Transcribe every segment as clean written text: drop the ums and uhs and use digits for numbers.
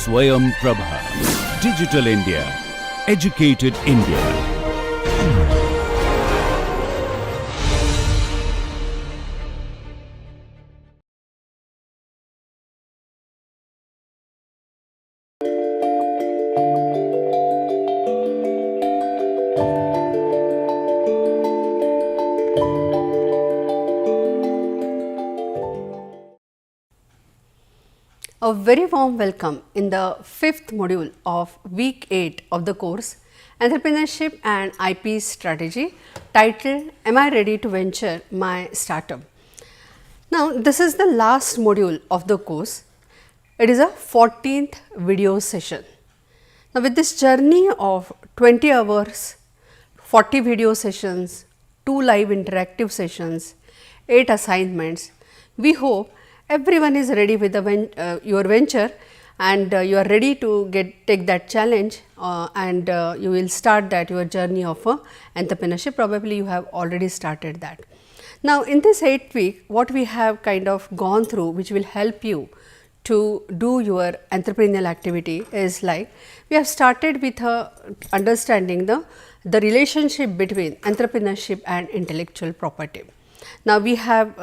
Swayam Prabha. Digital India. Educated India. A very warm welcome in the 5th module of week 8 of the course Entrepreneurship and IP Strategy, titled Am I Ready to Venture My Startup? Now, this is the last module of the course. It is a 14th video session. Now, with this journey of 20 hours, 40 video sessions, 2 live interactive sessions, 8 assignments, we hope everyone is ready with your venture, and you are ready to take that challenge, and you will start your journey of entrepreneurship. Probably you have already started that. Now, in this 8th week, what we have kind of gone through, which will help you to do your entrepreneurial activity, is like we have started with understanding the relationship between entrepreneurship and intellectual property. Now, we have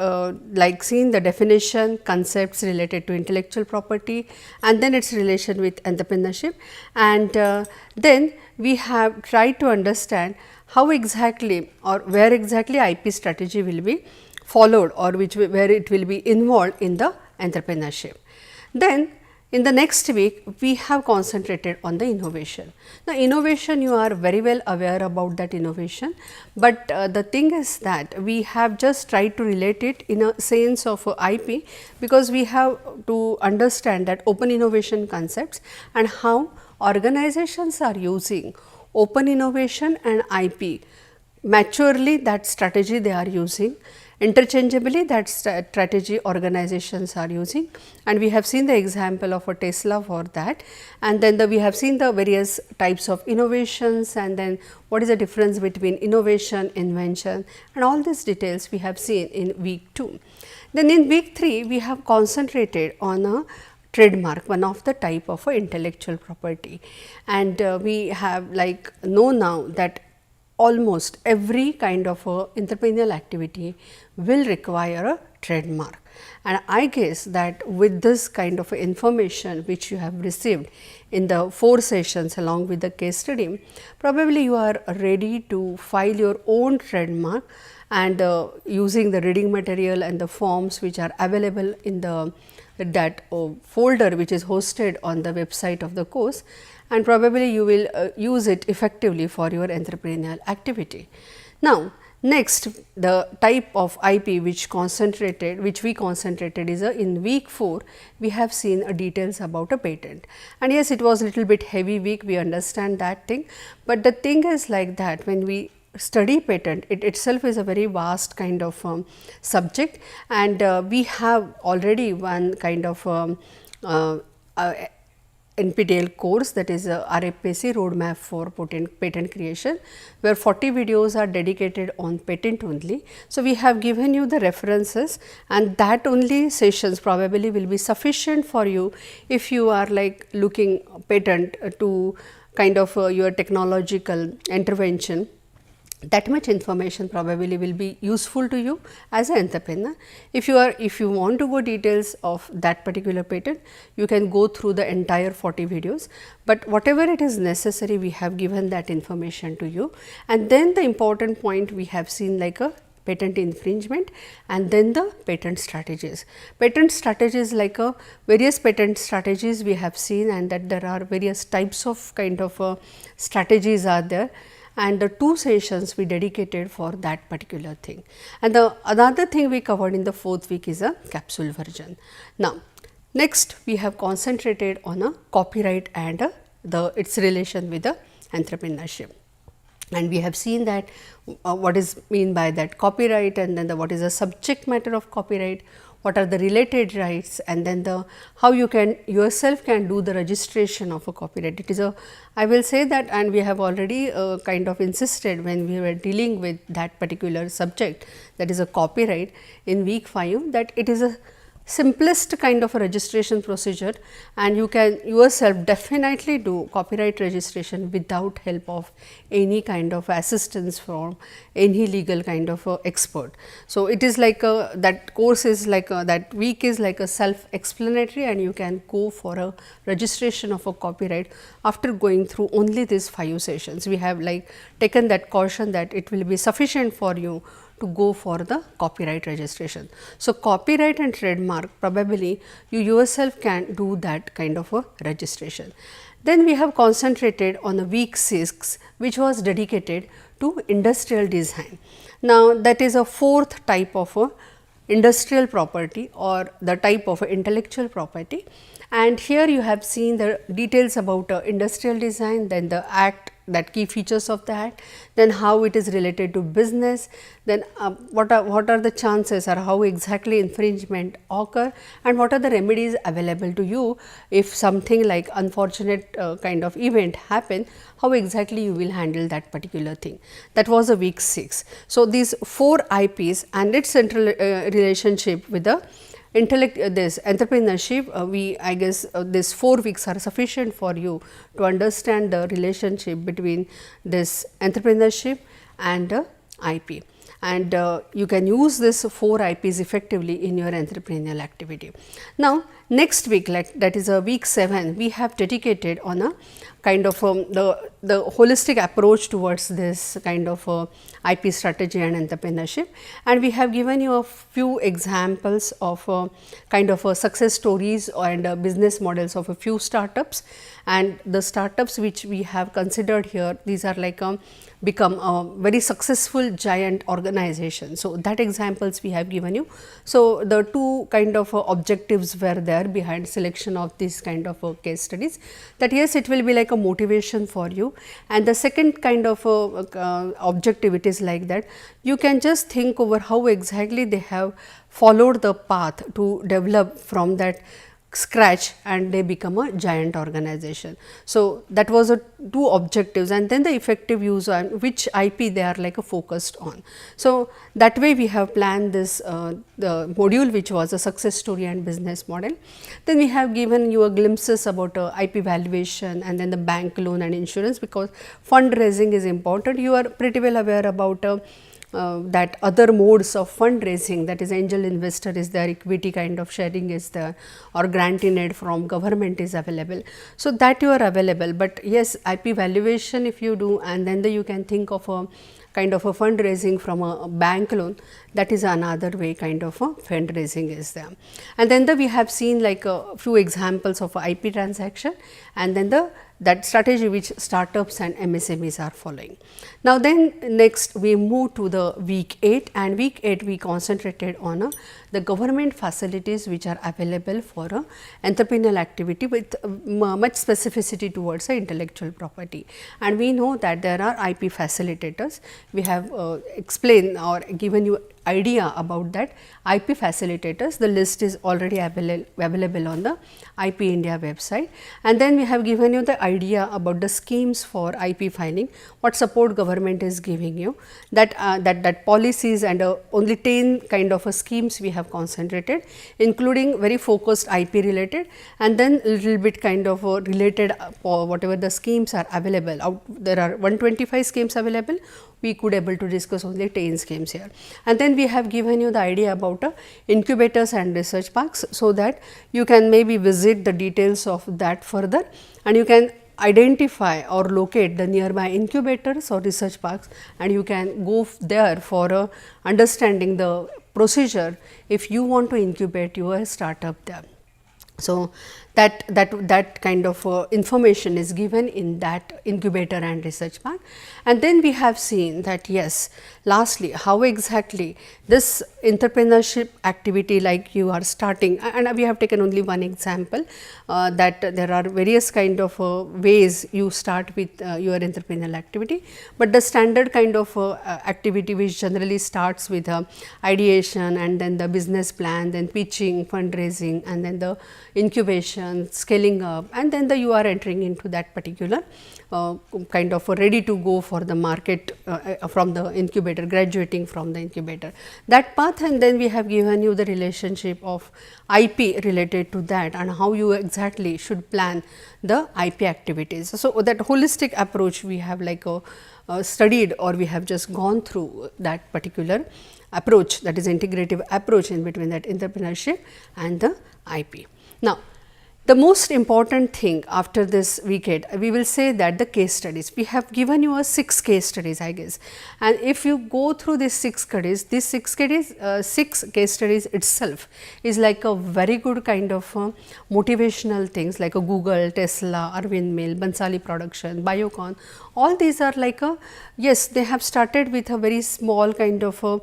seen the definition, concepts related to intellectual property, and then its relation with entrepreneurship, and then we have tried to understand how exactly or where exactly IP strategy will be followed, or where it will be involved in the entrepreneurship. Then in the next week, we have concentrated on the innovation. Now, innovation, you are very well aware about that innovation, but the thing is that we have just tried to relate it in a sense of IP, because we have to understand that open innovation concepts and how organizations are using open innovation and IP maturely, that strategy they are using. Interchangeably, that strategy organizations are using, and we have seen the example of a Tesla for that, and then we have seen the various types of innovations, and then what is the difference between innovation, invention, and all these details we have seen in week 2. Then in week 3, we have concentrated on a trademark, one of the type of intellectual property, and we have know now that almost every kind of entrepreneurial activity will require a trademark, and I guess that with this kind of information which you have received in the 4 sessions along with the case study, probably you are ready to file your own trademark, and using the reading material and the forms which are available in that folder which is hosted on the website of the course, and probably you will use it effectively for your entrepreneurial activity. Now, next, the type of IP which we concentrated is in week 4, we have seen details about a patent, and yes, it was a little bit heavy week, we understand that thing, but the thing is like that when we study patent, it itself is a very vast kind of subject, and we have already one kind of NPTEL course, that is RFPC roadmap for patent creation, where 40 videos are dedicated on patent only. So, we have given you the references, and that only sessions probably will be sufficient for you if you are looking patent to kind of your technological intervention. That much information probably will be useful to you as an entrepreneur. If you want to go details of that particular patent, you can go through the entire 40 videos, but whatever it is necessary, we have given that information to you. And then the important point we have seen like a patent infringement, and then the patent strategies. Patent strategies, like various patent strategies we have seen, and that there are various types of kind of strategies are there, and the 2 sessions we dedicated for that particular thing. And the another thing we covered in the 4th week is a capsule version. Now, next we have concentrated on a copyright and its relation with the entrepreneurship. And we have seen that what is mean by that copyright, and then what is the subject matter of copyright, what are the related rights, and then how you can yourself can do the registration of a copyright. It is I will say that, and we have already kind of insisted when we were dealing with that particular subject, that is a copyright in week 5, that it is simplest kind of a registration procedure, and you can yourself definitely do copyright registration without help of any kind of assistance from any legal kind of expert. So, it is like a, that course is like a, that week is like a self explanatory, and you can go for a registration of a copyright after going through only these 5 sessions. We have like taken that caution that it will be sufficient for you to go for the copyright registration. So, copyright and trademark probably you yourself can do that kind of a registration. Then we have concentrated on the week 6, which was dedicated to industrial design. Now, that is a 4th type of a industrial property or the type of intellectual property, and here you have seen the details about industrial design, then the act, that key features of the act, then how it is related to business, then what are the chances or how exactly infringement occur, and what are the remedies available to you if something like unfortunate kind of event happen, how exactly you will handle that particular thing. That was a week 6. So, these 4 IPs and its central relationship with the this entrepreneurship, I guess these 4 weeks are sufficient for you to understand the relationship between this entrepreneurship and IP, and you can use this 4 IPs effectively in your entrepreneurial activity. Now, next week, like that is a week 7, we have dedicated on a kind of the holistic approach towards this kind of IP strategy and entrepreneurship, and we have given you a few examples of kind of success stories and business models of a few startups, and the startups which we have considered here, these are like become a very successful giant organization. So, that examples we have given you. So, the 2 kind of objectives were there behind selection of this kind of case studies, that yes, it will be like a motivation for you, and the second kind of objective, it is like that you can just think over how exactly they have followed the path to develop from that scratch and they become a giant organization. So, that was a 2 objectives, and then the effective use on which IP they are like a focused on. So, that way we have planned this the module which was a success story and business model. Then we have given you a glimpses about IP valuation and then the bank loan and insurance, because fundraising is important. You are pretty well aware about that other modes of fundraising, that is angel investor is there, equity kind of sharing is there, or grant in aid from government is available. So, that you are available, but yes, IP valuation if you do, and then you can think of a kind of a fundraising from a bank loan, that is another way kind of a fundraising is there. And then we have seen like a few examples of IP transaction, and then that strategy which startups and MSMEs are following. Now, then next we move to the week 8, and week 8 we concentrated on the government facilities which are available for entrepreneurial activity with much specificity towards intellectual property. And we know that there are IP facilitators. We have explained or given you idea about that IP facilitators. The list is already available on the IP India website, and then we have given you the idea about the schemes for IP filing, what support government is giving you, that policies, and only 10 kind of schemes we have concentrated, including very focused IP related, and then little bit kind of related whatever the schemes are available. There are 125 schemes available, we could able to discuss only 10 schemes here. And then we have given you the idea about incubators and research parks, so that you can maybe visit the details of that further, and you can identify or locate the nearby incubators or research parks, and you can go there for understanding the procedure if you want to incubate your startup there. So, that kind of information is given in that incubator and research park. And then we have seen that yes, lastly how exactly this entrepreneurship activity, like you are starting, and we have taken only one example, that there are various kind of ways you start with your entrepreneurial activity, but the standard kind of activity which generally starts with ideation, and then the business plan, then pitching, fundraising, and then the incubation, scaling up, and then you are entering into that particular kind of ready to go for the market from the incubator, graduating from the incubator. That path, and then we have given you the relationship of IP related to that and how you exactly should plan the IP activities. So, that holistic approach we have like studied, or we have just gone through that particular approach, that is integrative approach in between that entrepreneurship and the IP. Now, the most important thing after this weekend, we will say that the case studies. We have given you a 6 case studies, I guess, and if you go through these 6 studies, these 6 case studies itself is like a very good kind of motivational things like a Google, Tesla, Arvind Mill, Bansali Production, Biocon. All these are like a, yes, they have started with a very small kind of a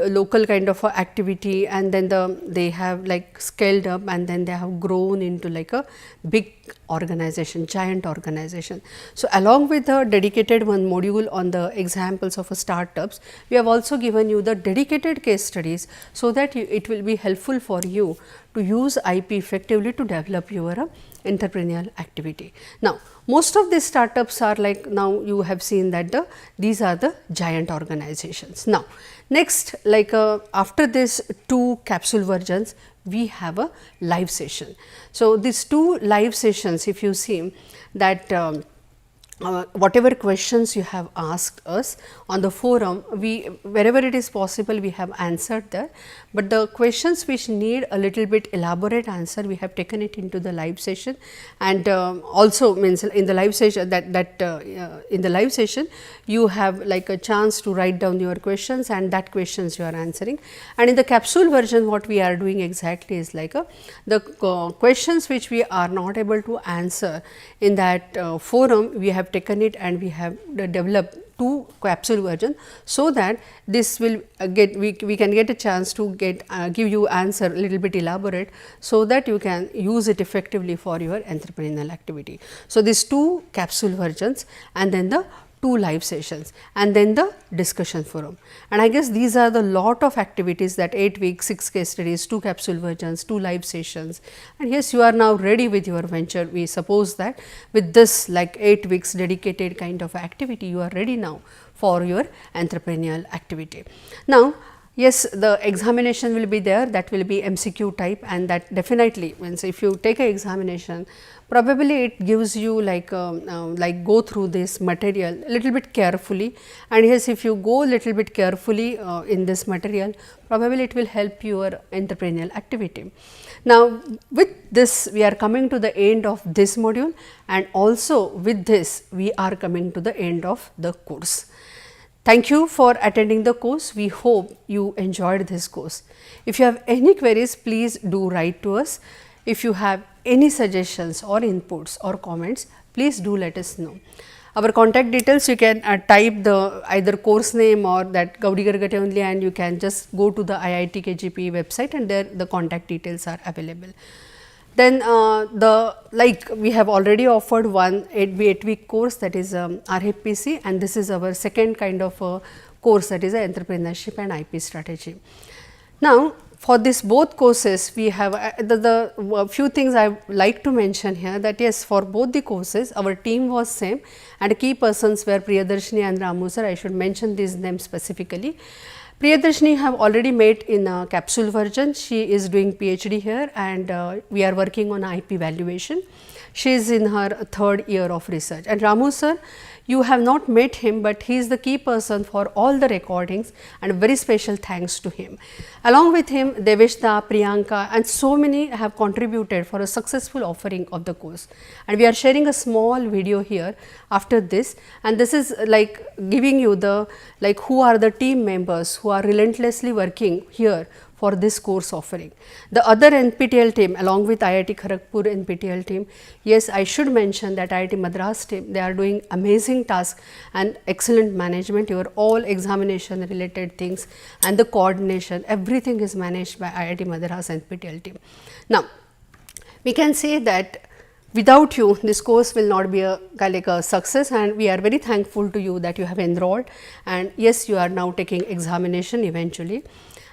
local kind of a activity, and then they have like scaled up, and then they have grown into like a big organization, giant organization. So, along with the dedicated one module on the examples of startups, we have also given you the dedicated case studies, so that it will be helpful for you to use IP effectively to develop your entrepreneurial activity. Now, most of these startups are like, now you have seen that these are the giant organizations. Now, next, like after this 2 capsule versions, we have a live session. So, these 2 live sessions, if you see that whatever questions you have asked us on the forum, we wherever it is possible we have answered there, but the questions which need a little bit elaborate answer, we have taken it into the live session. And also means in the live session in the live session you have like a chance to write down your questions, and that questions you are answering. And in the capsule version, what we are doing exactly is like the questions which we are not able to answer in that forum, we have taken it and we have developed 2 capsule version, so that this will get we can get a chance to get give you answer a little bit elaborate, so that you can use it effectively for your entrepreneurial activity. So, these 2 capsule versions, and then the 2 live sessions, and then the discussion forum. And I guess these are the lot of activities, that 8 weeks, 6 case studies, 2 capsule versions, 2 live sessions, and yes, you are now ready with your venture. We suppose that with this like 8 weeks dedicated kind of activity, you are ready now for your entrepreneurial activity. Now, yes, the examination will be there, that will be MCQ type, and that definitely means if you take an examination, probably it gives you like go through this material a little bit carefully, and yes, if you go little bit carefully in this material, probably it will help your entrepreneurial activity. Now, with this we are coming to the end of this module, and also with this we are coming to the end of the course. Thank you for attending the course. We hope you enjoyed this course. If you have any queries, please do write to us. If you have any suggestions or inputs or comments, please do let us know. Our contact details, you can type the either course name or that Gouri Gargat only, and you can just go to the IIT KGP website, and there the contact details are available. Then we have already offered one 8-week course, that is RHPC, and this is our second kind of course, that is entrepreneurship and IP strategy. Now, for this both courses, we have the few things I like to mention here, that yes, for both the courses our team was same, and key persons were Priyadarshini and Ramu sir. I should mention these names specifically. Priyadarshini have already met in a capsule version. She is doing PhD here, and we are working on IP valuation. She is in her 3rd year of research. And Ramu sir, you have not met him, but he is the key person for all the recordings, and very special thanks to him. Along with him, Deveshta, Priyanka, and so many have contributed for a successful offering of the course. And we are sharing a small video here after this, and this is like giving you the who are the team members who are relentlessly working here for this course offering. The other NPTEL team along with IIT Kharagpur NPTEL team, yes, I should mention that IIT Madras team, they are doing amazing task and excellent management. Your all examination related things and the coordination, everything is managed by IIT Madras NPTEL team. Now, we can say that without you, this course will not be a success, and we are very thankful to you that you have enrolled, and yes, you are now taking examination eventually.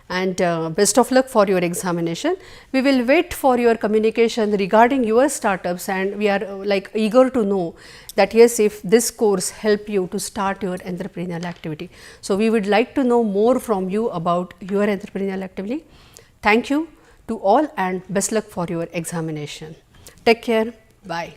and best of luck for your examination. We will wait for your communication regarding your startups, and we are like eager to know that yes, if this course help you to start your entrepreneurial activity. So, we would like to know more from you about your entrepreneurial activity. Thank you to all and best luck for your examination. Take care. Bye.